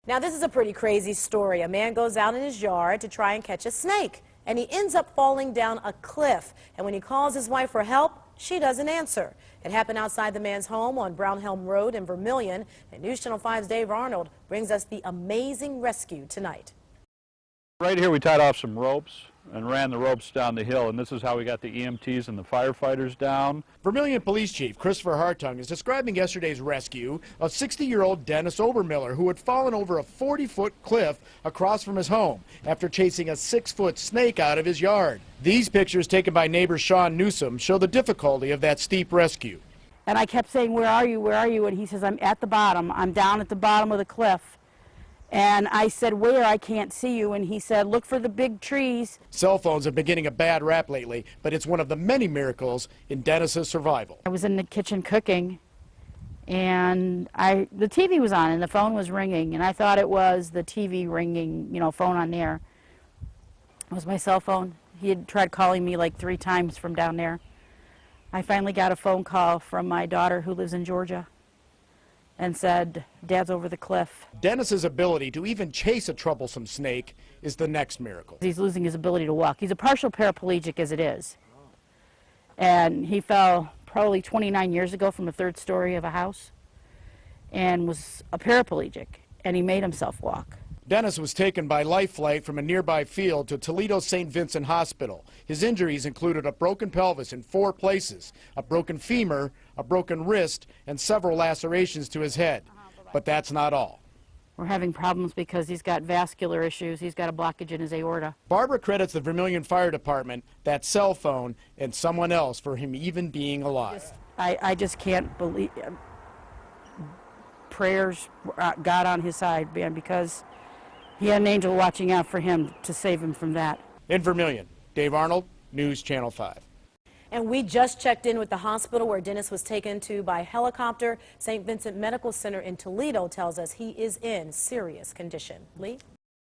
Now, this is a pretty crazy story. A man goes out in his yard to try and catch a snake, and he ends up falling down a cliff. And when he calls his wife for help, she doesn't answer. It happened outside the man's home on Brownhelm Road in Vermilion. And News Channel 5's Dave Arnold brings us the amazing rescue tonight. Right here we tied off some ropes and ran the ropes down the hill, and this is how we got the EMTs and the firefighters down. Vermilion Police Chief Christopher Hartung is describing yesterday's rescue of 60-year-old Dennis Obermiller, who had fallen over a 40-foot cliff across from his home after chasing a 6-foot snake out of his yard. These pictures taken by neighbor Sean Newsom show the difficulty of that steep rescue. And I kept saying, "Where are you? Where are you?" And he says, "I'm at the bottom. I'm down at the bottom of the cliff." And I said, "Where? I can't see you." And he said, "Look for the big trees." Cell phones have been getting a bad rap lately, but it's one of the many miracles in Dennis's survival. I was in the kitchen cooking, and the TV was on, and the phone was ringing, and I thought it was the TV ringing, phone on there. It was my cell phone. He had tried calling me like 3 times from down there. I finally got a phone call from my daughter who lives in Georgia and said, "Dad's over the cliff." Dennis's ability to even chase a troublesome snake is the next miracle. He's losing his ability to walk. He's a partial paraplegic as it is. And he fell probably 29 years ago from the 3rd story of a house and was a paraplegic, and he made himself walk. Dennis was taken by life flight from a nearby field to Toledo St. Vincent Hospital. His injuries included a broken pelvis in 4 places, a broken femur, a broken wrist, and several lacerations to his head. But that's not all. We're having problems because he's got vascular issues. He's got a blockage in his aorta. Barbara credits the Vermilion Fire Department, that cell phone, and someone else for him even being alive. I just can't believe prayers got on his side, man, because he had an angel watching out for him to save him from that. In Vermilion, Dave Arnold, News Channel 5. And we just checked in with the hospital where Dennis was taken to by helicopter. St. Vincent Medical Center in Toledo tells us he is in serious condition. Lee?